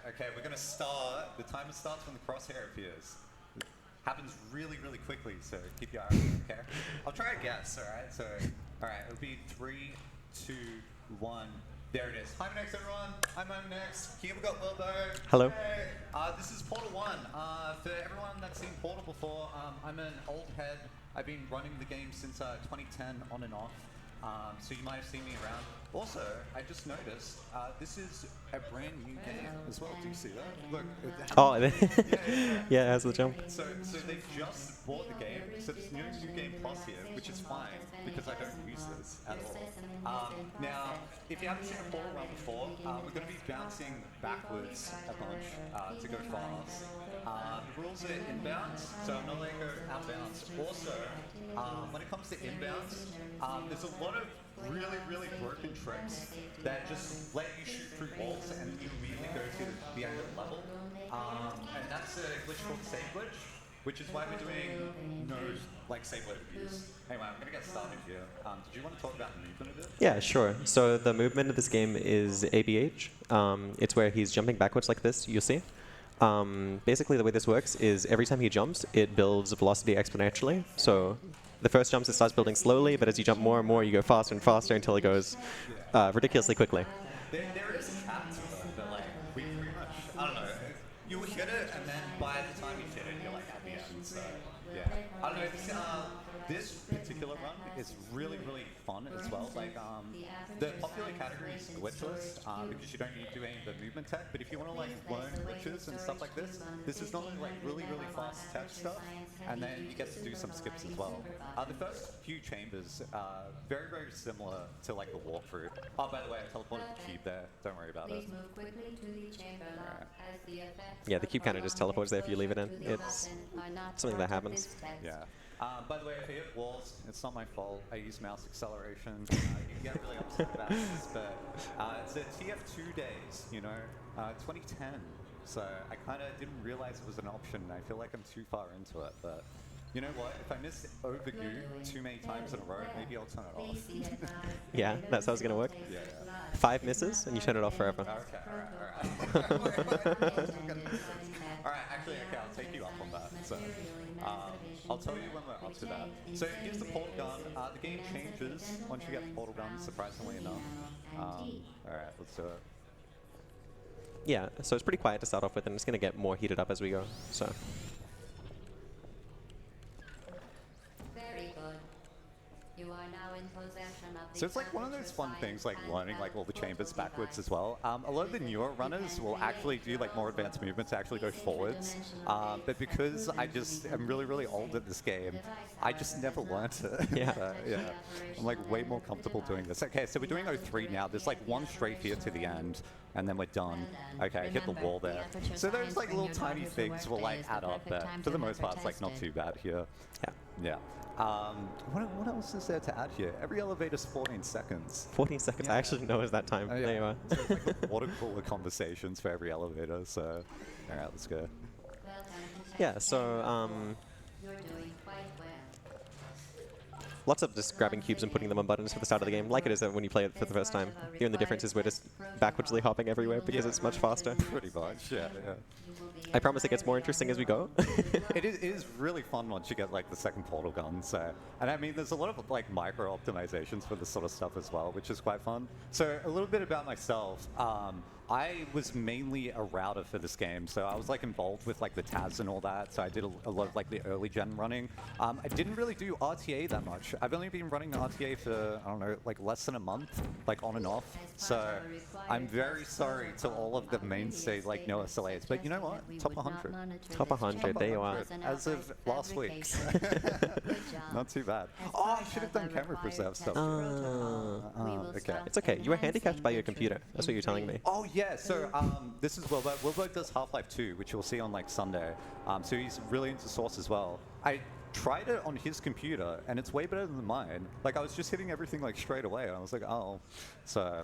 Okay, we're gonna start. The timer starts when the crosshair appears. It happens really, really quickly, so keep your eye on it, okay? I'll try to guess, alright? So, alright, it'll be 3, 2, 1. There it is. Hi, Imanex, everyone. I'm Imanex. Here we got Wilbo. Hello. Hey. This is Portal 1. For everyone that's seen Portal before, I'm an old head. I've been running the game since 2010, on and off. So you might have seen me around. Also, I just noticed this is a brand new game as well. Do you see that? Look. Oh, yeah, it has the jump. So they've just bought the game. So there's no new game plus here, which is fine because I don't use this at all. Now, if you haven't seen a Portal run before, we're going to be bouncing backwards a bunch to go fast. The rules are inbounds, so I'm not letting go outbounds. Also, when it comes to inbounds, there's a lot of really, really broken tricks that just let you shoot through walls and you immediately go to the end of the level. And that's a glitch called save glitch, which is why we're doing no save glitch reviews. Anyway, I'm going to get started here. Did you want to talk about the movement of it? Yeah, sure. So the movement of this game is ABH. It's where he's jumping backwards like this, you'll see. Basically, the way this works is every time he jumps, it builds velocity exponentially. So the first jumps, it starts building slowly, but as you jump more and more, you go faster and faster until it goes ridiculously quickly. There is a cap to it, but we pretty much, I don't know, you hit it, and then by the time you hit it, you're at the end. So, yeah. I don't know, this particular run is really, really fun as well. The popular category is glitchless because you don't need to do any of the movement tech, but if you want to learn glitches and stuff like this is normally really, really fast tech stuff, and then you get to do some skips as well. The first few chambers, very, very similar to the walkthrough. Oh, by the way, I teleported the cube there. Don't worry about it. Yeah, the cube kind of just teleports there if you leave it in. It's something that happens. Yeah. By the way, if I hit walls, it's not my fault. I use mouse acceleration. You can get really upset about this, but it's a TF2 days, 2010. So I kind of didn't realize it was an option. I feel like I'm too far into it, but you know what? If I miss over goo too many times in a row, maybe I'll turn it off. Yeah, that's how it's going to work. Yeah. 5 misses, and you turn it off forever. Okay, all right. All right, actually, okay, I'll take you up on that. So, I'll tell you when we're up to that. So here's the portal gun. The game changes once you get the portal gun, surprisingly enough. All right, let's do it. Yeah, so it's pretty quiet to start off with, and it's going to get more heated up as we go. So. Very good. You are now in possession of the So it's one of those fun things, learning all the chambers backwards as well. A lot of the newer runners will actually do more advanced movements to actually go forwards. But because I just am really, really old at this game, I just never learned it. Yeah. Yeah. I'm way more comfortable doing this. Okay, so we're doing 03 now. There's one straight here to the end, and then we're done. Okay, I hit the wall there. So those little tiny things will add up, but for the most part, it's not too bad here. Yeah. Yeah. What else is there to add here? Every elevator's 14 seconds. 14 seconds. Yeah. I actually didn't know it was that time. Yeah. There you are. So it's water cooler conversations for every elevator. So, all right, let's go. Yeah. So, You're doing quite well. lots of just grabbing cubes and putting them on buttons for the start of the game, like it is when you play it for the first time. The only difference is we're just backwardsly hopping everywhere because it's much faster. Pretty much, yeah. I promise it gets more interesting as we go. It is really fun once you get the second portal gun. So, and I mean, there's a lot of micro optimizations for this sort of stuff as well, which is quite fun. So a little bit about myself. I was mainly a router for this game, so I was involved with the TAS and all that. So I did a lot of the early gen running. I didn't really do RTA that much. I've only been running RTA for I don't know, less than a month, on and off. So I'm very sorry to all of the mainstays no SLAs. But you know what? Top 100. Top 100. There you are. As of last week. Not too bad. Oh, I should have done camera preserve stuff. Okay. It's okay. You were handicapped by your computer. That's what you're telling me. Oh, yeah. So this is Wilbo. Wilbo does Half-Life 2, which you'll see on Sunday. So he's really into Source as well. I tried it on his computer, and it's way better than mine. I was just hitting everything straight away, and I was oh. So,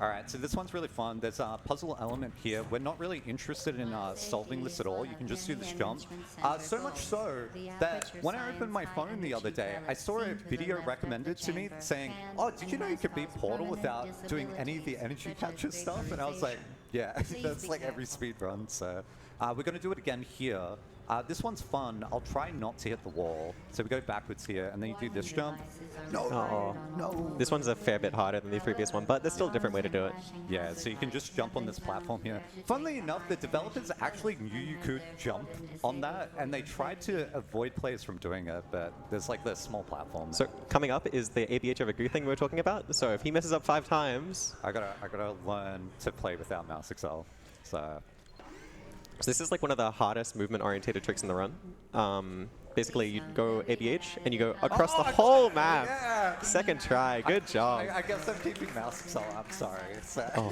all right. So this one's really fun. There's a puzzle element here. We're not really interested in solving this at all. You can just do this jump. So much so that when I opened my phone the other day, I saw a video recommended to me saying, "Oh, did you know you could beat Portal without doing any of the energy capture stuff?" And I was like, Yeah, that's like every speed run. So we're going to do it again here. This one's fun. I'll try not to hit the wall. So we go backwards here, and then you do this jump. Oh. No. This one's a fair bit harder than the previous one, but there's still a different way to do it. Yeah, so you can just jump on this platform here. Funnily enough, the developers actually knew you could jump on that, and they tried to avoid players from doing it, but there's like this small platform. So coming up is the ABH over Goo thing we were talking about. So if he messes up 5 times... I gotta learn to play without mouse excel. So this is like one of the hardest movement-orientated tricks in the run. Basically, you go ABH, and you go across the whole map. Yeah. Second try. Good job. I guess I'm keeping mouse excel. I'm sorry. Oh.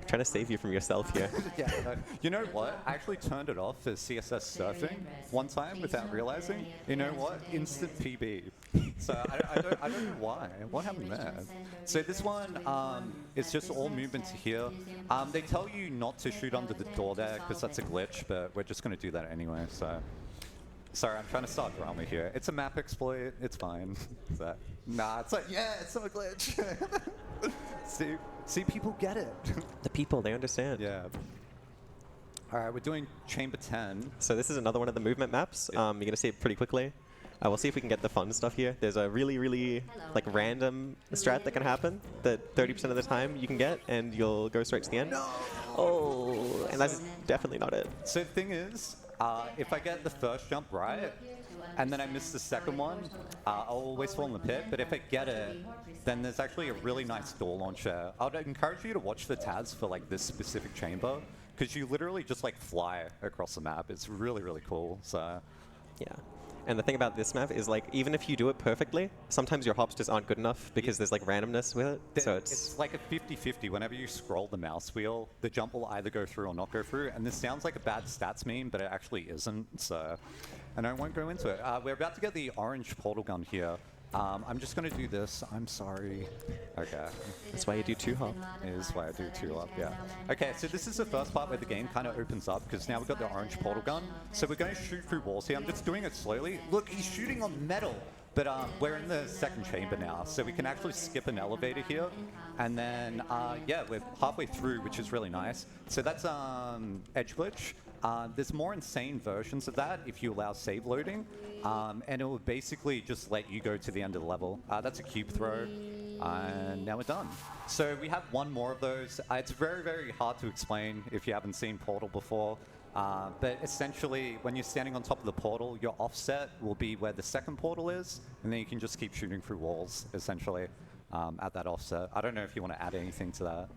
Trying to save you from yourself here. Yeah, no. You know what? I actually turned it off for CSS surfing one time without realizing. You know what? Instant PB. So I don't know why. What happened there? So this one is just all movement to here. They tell you not to shoot under the door there because that's a glitch, but we're just going to do that anyway. So sorry, I'm trying to start drama here. It's a map exploit. It's fine. So, nah, it's like, yeah, it's not a glitch. See, people get it. The people, they understand. Yeah. All right, we're doing chamber 10. So this is another one of the movement maps. You're going to see it pretty quickly. We'll see if we can get the fun stuff here. There's a really like random strat that can happen that 30% of the time you can get, and you'll go straight to the end. No! Oh, and that's definitely not it. So the thing is, if I get the first jump right, and then I miss the second one, I'll always fall in the pit. But if I get it, then there's actually a really nice door launcher. I would encourage you to watch the tabs for like this specific chamber, because you literally just like fly across the map. It's really cool. So yeah. And the thing about this map is, like, even if you do it perfectly, sometimes your hops just aren't good enough because there's like randomness with it. So it's like a 50-50. Whenever you scroll the mouse wheel, the jump will either go through or not go through. And this sounds like a bad stats meme, but it actually isn't. So, and I won't go into it. We're about to get the orange portal gun here. I'm just going to do this. I'm sorry. Okay. That's why you do 2-hop. Is why I do 2-hop, yeah. Okay, so this is the first part where the game kind of opens up, because now we've got the orange portal gun. So we're going to shoot through walls here. I'm just doing it slowly. Look, he's shooting on metal. But we're in the second chamber now, so we can actually skip an elevator here. And then, yeah, we're halfway through, which is really nice. So that's edge glitch. There's more insane versions of that if you allow save loading, and it will basically just let you go to the end of the level. That's a cube throw, and now we're done. So we have one more of those. It's very hard to explain if you haven't seen Portal before, but essentially when you're standing on top of the portal, your offset will be where the second portal is, and then you can just keep shooting through walls, essentially, at that offset. I don't know if you want to add anything to that.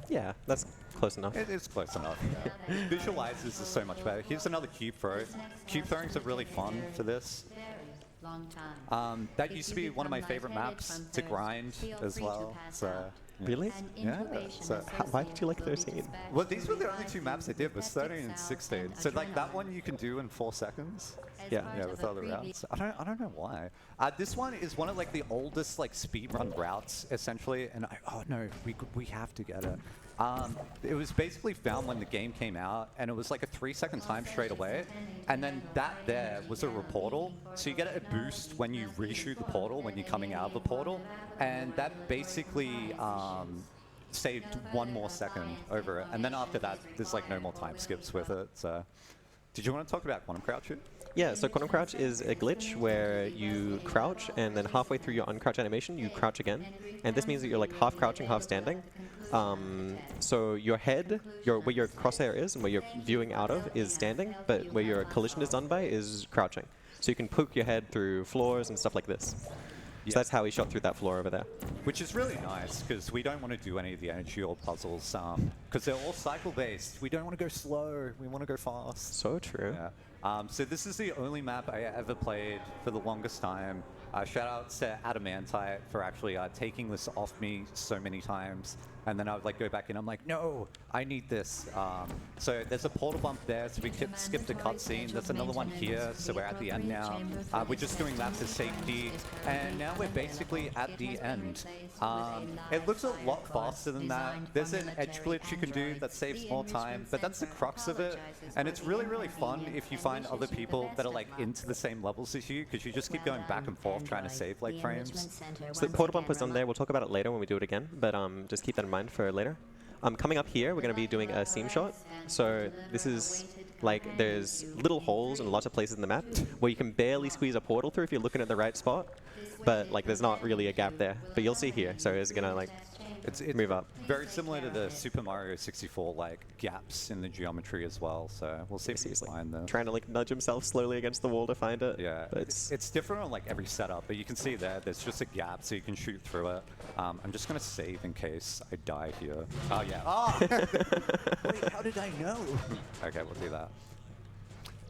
Yeah, that's close enough. It is close enough. Yeah. Visualizers is so much better. Here's another cube throw. Cube throwings are really fun for this. That used to be one of my favorite maps to grind as well. So, yeah. Really? Yeah. So, why did you like 13? Well, these were the only 2 maps I did, was 13 and 16. So like that one you can do in 4 seconds. Yeah. Yeah, with other routes. I don't know why. This one is one of like the oldest like speedrun routes essentially, and oh no, we have to get it. It was basically found when the game came out, and it was like a 3-second time straight away, and then that there was a portal, so you get a boost when you reshoot the portal when you're coming out of the portal, and that basically saved 1 more second over it, and then after that there's like no more time skips with it. So did you want to talk about quantum crouch? Yeah, so quantum crouch is a glitch where you crouch, and then halfway through your uncrouch animation, you crouch again. And this means that you're like half crouching, half standing. So your head, where your crosshair is and where you're viewing out of is standing, but where your collision is done by is crouching. So you can poke your head through floors and stuff like this. So that's how he shot through that floor over there. Which is really nice, because we don't want to do any of the energy or puzzles, because they're all cycle-based. We don't want to go slow. We want to go fast. So true. Yeah. So this is the only map I ever played for the longest time. Shout out to Adamantite for actually taking this off me so many times. And then I would like go back in. I'm like, no, I need this. So there's a portal bump there, so we skipped a cutscene. There's another one here, so we're at the end now. We're just doing that for safety, and now we're basically at the end. It looks a lot faster than that. There's an edge glitch you can do that saves more time, but that's the crux of it. And it's really fun if you find other people that are like into the same levels as you, because you just keep going back and forth trying to save like frames. So the portal bump was done there. We'll talk about it later when we do it again, but just keep that in mind for later. Coming up here, we're going to be doing a seam shot. So this is like there's little holes in lots of places in the map where you can barely squeeze a portal through if you're looking at the right spot. But like there's not really a gap there. But you'll see here. So it's going to like move up. Very similar to the Super Mario 64 like gaps in the geometry as well. So we'll see if we can find them. Trying to like nudge himself slowly against the wall to find it. Yeah, but it's different on like every setup, but you can see there's just a gap so you can shoot through it. I'm just gonna save in case I die here. Oh yeah. Oh! Wait, how did I know? Okay, we'll do that.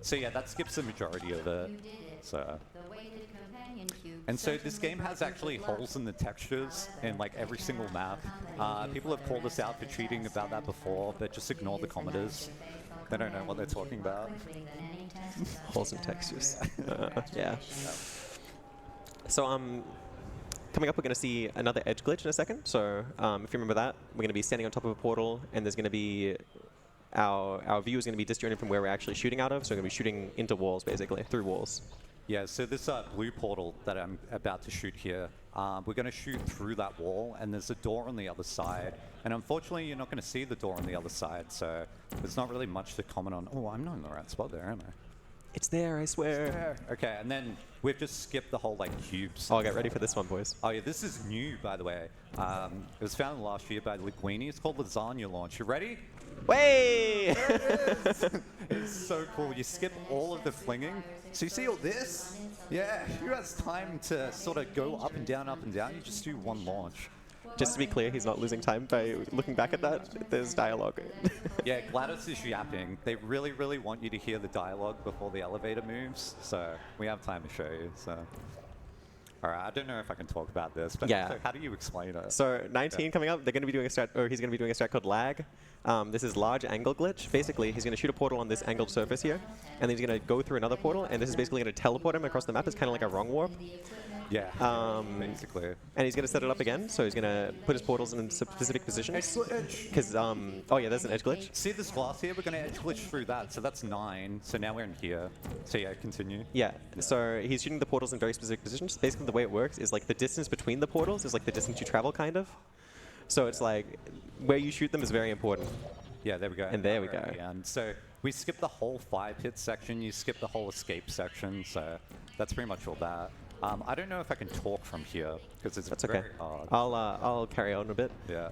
So yeah, that skips the majority of it. So. And so this game has actually holes in the textures in like every single map. People have called us out for cheating about that before, but just ignore the commenters. They don't know what they're talking about. Holes in textures. Yeah. So coming up, we're going to see another edge glitch in a second. So if you remember that, we're going to be standing on top of a portal, and there's going to be our view is going to be disjointed from where we're actually shooting out of. So we're going to be shooting into walls, basically, through walls. Yeah, so this blue portal that I'm about to shoot here, we're going to shoot through that wall, and there's a door on the other side. And unfortunately, you're not going to see the door on the other side, so there's not really much to comment on. Oh, I'm not in the right spot there, am I? It's there, I swear. It's there. Okay, and then we've just skipped the whole like cubes. Oh, get ready for this one, boys. Oh yeah, this is new, by the way. It was founded last year by Linguini. It's called Lasagna Launch. You ready? Way! There it is! It's so cool. You skip all of the flinging. So you see all this? Yeah, who has time to sort of go up and down, up and down? You just do one launch. Just to be clear, he's not losing time by looking back at that. There's dialogue. Yeah, GLaDOS is yapping. They really, really want you to hear the dialogue before the elevator moves. So we have time to show you. So. All right, I don't know if I can talk about this, but yeah. So how do you explain it? So 19 coming up, they're going to be doing a strat, or he's going to be doing a strat called lag. This is large angle glitch. Basically, he's going to shoot a portal on this angled surface here, and then he's going to go through another portal, and this is basically going to teleport him across the map. It's kind of like a wrong warp. Yeah, basically. And he's going to set it up again, so he's going to put his portals in specific positions. Because, oh yeah, there's an edge glitch. See this glass here? We're going to edge glitch through that, so that's 9. So now we're in here. So yeah, continue. Yeah, so he's shooting the portals in very specific positions. Basically, the way it works is like the distance between the portals is like the distance you travel, kind of. So it's like where you shoot them is very important. Yeah, there we go. And there we go. And so we skipped the whole fire pit section. You skipped the whole escape section. So that's pretty much all that. I don't know if I can talk from here because it's very hard. I'll carry on a bit. Yeah.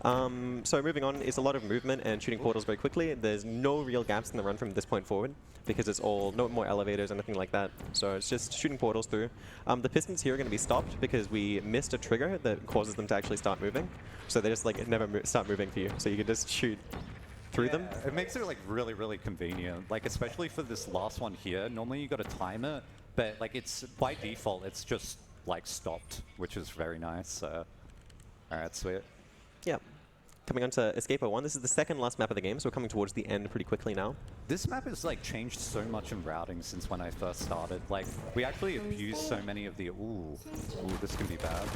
So moving on, it's a lot of movement and shooting portals very quickly. There's no real gaps in the run from this point forward because it's all no more elevators or anything like that. So it's just shooting portals through. The pistons here are going to be stopped because we missed a trigger that causes them to actually start moving. So they just like never start moving for you. So you can just shoot through them. It makes it like really, really convenient. Like especially for this last one here. Normally you got to time it. But like it's by default, it's just like stopped, which is very nice. All right, sweet. Yeah. Coming on to Escape 01, this is the second last map of the game, so we're coming towards the end pretty quickly now. This map has like changed so much in routing since when I first started. Like we actually abused so many of the ooh, this can be bad.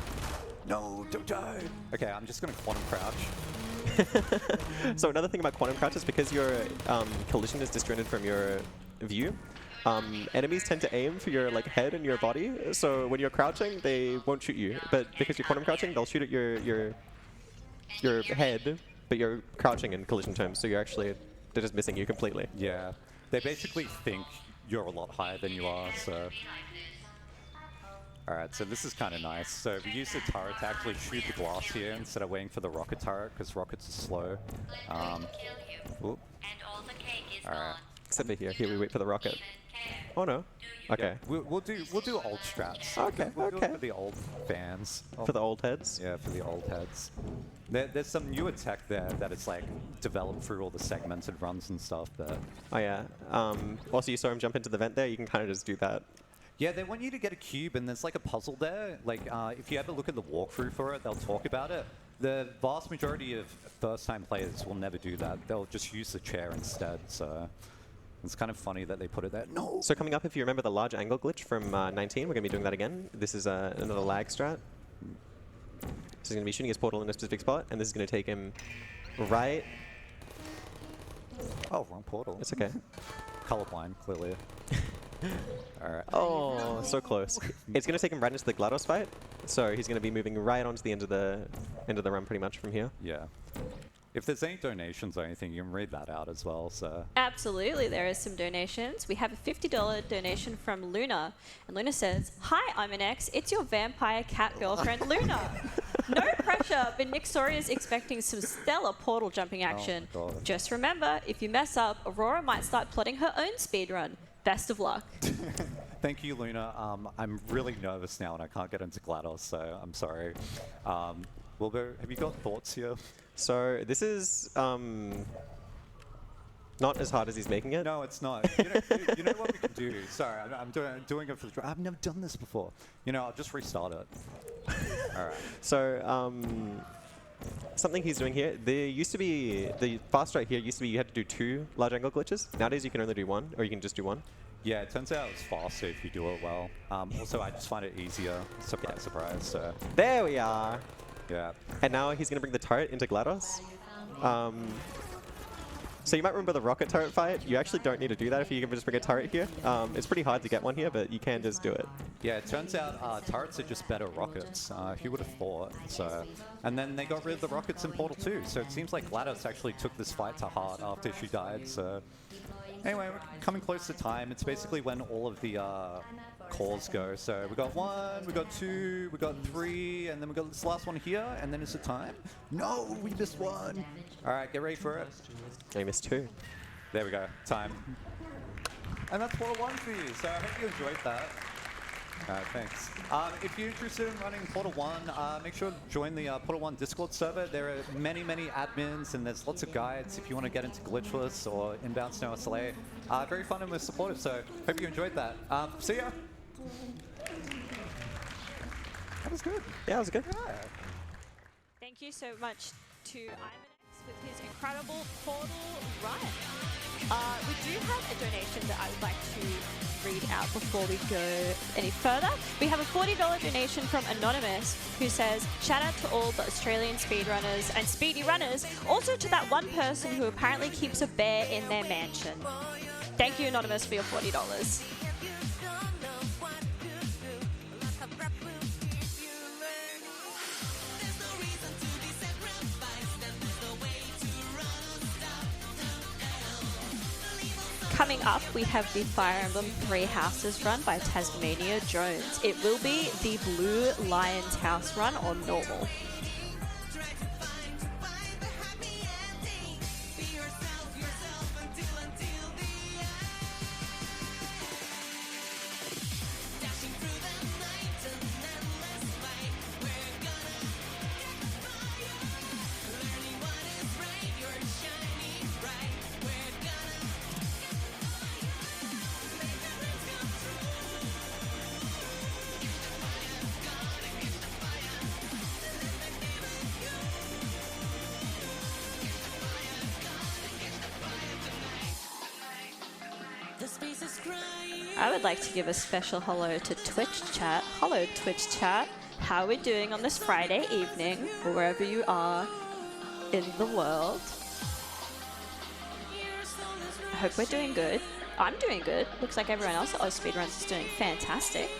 No, don't die. Okay, I'm just gonna quantum crouch. So another thing about quantum crouch is because your collision is disjointed from your view. Enemies tend to aim for your like head and your body, so when you're crouching, they won't shoot you. But because you're quantum crouching, they'll shoot at your head, but you're crouching in collision terms, so they're just missing you completely. Yeah, they basically think you're a lot higher than you are. So, all right, so this is kind of nice. So we use the turret to actually shoot the glass here instead of waiting for the rocket turret because rockets are slow. All right. Except for here we wait for the rocket. Oh no. Okay. Yeah, we'll do old strats. Okay. We'll do it for the old fans. For the old heads. Yeah, for the old heads. There's some newer tech there that is like developed through all the segmented runs and stuff. But oh yeah. Also, you saw him jump into the vent there. You can kind of just do that. Yeah, they want you to get a cube, and there's like a puzzle there. Like if you ever look at the walkthrough for it, they'll talk about it. The vast majority of first-time players will never do that. They'll just use the chair instead. So. It's kind of funny that they put it there. No! So coming up, if you remember the large angle glitch from 19, we're going to be doing that again. This is another lag strat. So he's going to be shooting his portal in a specific spot, and this is going to take him right... Oh, wrong portal. It's okay. Colorblind, clearly. Alright. Oh, so close. It's going to take him right into the GLaDOS fight, so he's going to be moving right onto the end of the run pretty much from here. Yeah. If there's any donations or anything, you can read that out as well. So Absolutely, there is some donations. We have a $50 donation from Luna. And Luna says, "Hi, Imanex. It's your vampire cat girlfriend, Luna. No pressure, but Nick Sawyer is expecting some stellar portal jumping action. Oh my God. Just remember, if you mess up, Aurora might start plotting her own speedrun. Best of luck." thank you, Luna. I'm really nervous now, and I can't get into GLaDOS, so I'm sorry. Wilbur, have you got thoughts here? So this is not as hard as he's making it. No, it's not. You know what we can do? Sorry, I'm doing it for the. I've never done this before. I'll just restart it. All right. So something he's doing here, there used to be, the fast right here used to be you had to do 2 large angle glitches. Nowadays you can only do 1, or you can just do 1. Yeah, it turns out it's faster if you do it well. Also, I just find it easier. Surprise, surprise. So There we are. yeah. And now he's going to bring the turret into GLaDOS. So you might remember the rocket turret fight. You actually don't need to do that if you can just bring a turret here. It's pretty hard to get one here, but you can just do it. Yeah, it turns out turrets are just better rockets. Who would have thought? So, and then they got rid of the rockets in Portal 2. So it seems like GLaDOS actually took this fight to heart after she died. So anyway, we're coming close to time. It's basically when all of the calls go. So we got 1, we got 2, we got 3, and then we got this last one here. And then is it time? No, we missed 1. All right, get ready for it. I missed 2. There we go. Time. And that's Portal 1 for you. So I hope you enjoyed that. Thanks. If you're interested in running Portal 1, make sure to join the Portal 1 Discord server. There are many, many admins, and there's lots of guides if you want to get into glitchless or inbound snow SLA. Very fun and we're supportive, so hope you enjoyed that. See ya. That was good. Yeah, that was good. Yeah. Thank you so much to Imanex with his incredible portal run. We do have a donation that I would like to read out before we go any further. We have a $40 donation from Anonymous who says, "Shout out to all the Australian speedrunners and speedy runners, also to that one person who apparently keeps a bear in their mansion." Thank you, Anonymous, for your $40. Coming up, we have the Fire Emblem 3 Houses run by Tasmania Jones. It will be the Blue Lion's House run on normal. I would like to give a special hello to Twitch chat. Hello, Twitch chat. How are we doing on this Friday evening, or wherever you are in the world? I hope we're doing good. I'm doing good. Looks like everyone else at AusSpeedruns is doing fantastic.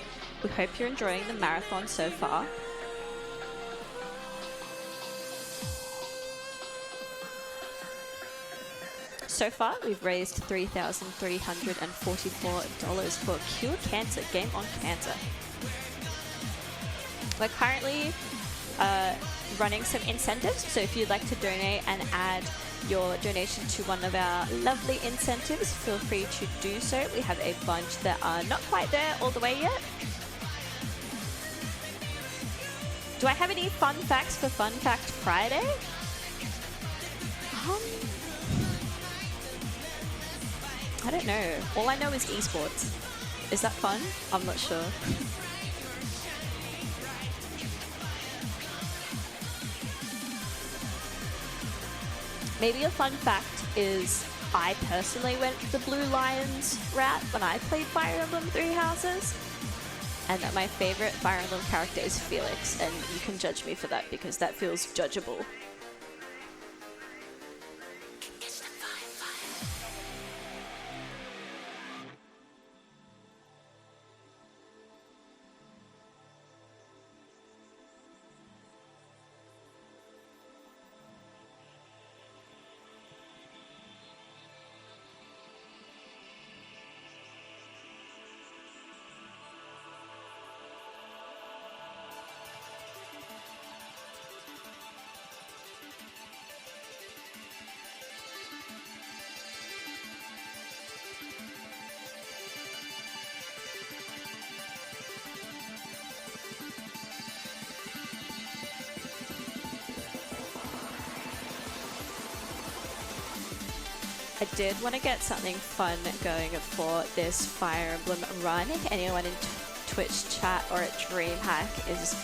We hope you're enjoying the marathon so far. So far, we've raised $3,344 for Cure Cancer, Game on Cancer. We're currently running some incentives, so if you'd like to donate and add your donation to one of our lovely incentives, feel free to do so. We have a bunch that are not quite there all the way yet. Do I have any fun facts for Fun Fact Friday? I don't know. All I know is esports. Is that fun? I'm not sure. Maybe a fun fact is I personally went the Blue Lions route when I played Fire Emblem 3 Houses, and that my favorite Fire Emblem character is Felix, and you can judge me for that because that feels judgeable. I did want to get something fun going for this Fire Emblem run. If anyone in Twitch chat or at DreamHack is,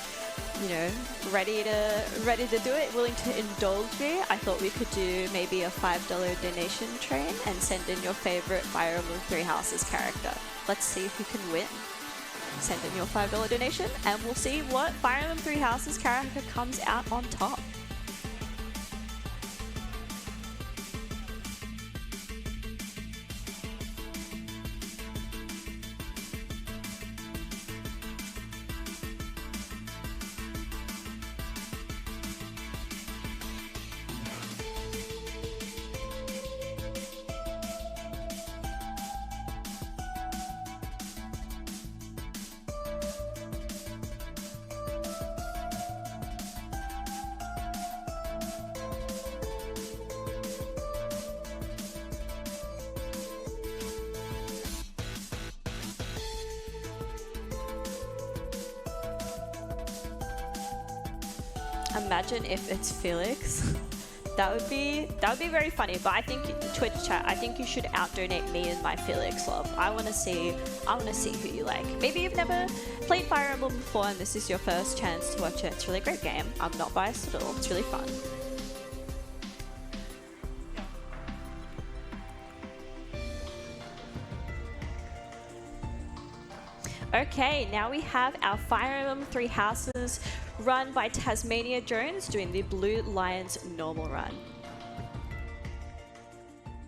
you know, ready to do it, willing to indulge me, I thought we could do maybe a $5 donation train and send in your favorite Fire Emblem Three Houses character. Let's see who can win. Send in your $5 donation and we'll see what Fire Emblem Three Houses character comes out on top. Imagine if it's Felix. That would be very funny. But I think Twitch chat, I think you should out-donate me and my Felix love. I want to see who you like. Maybe you've never played Fire Emblem before and this is your first chance to watch it. It's a really great game. I'm not biased at all. It's really fun. Okay, now we have our Fire Emblem Three Houses run by Tasmania Jones doing the Blue Lions normal run.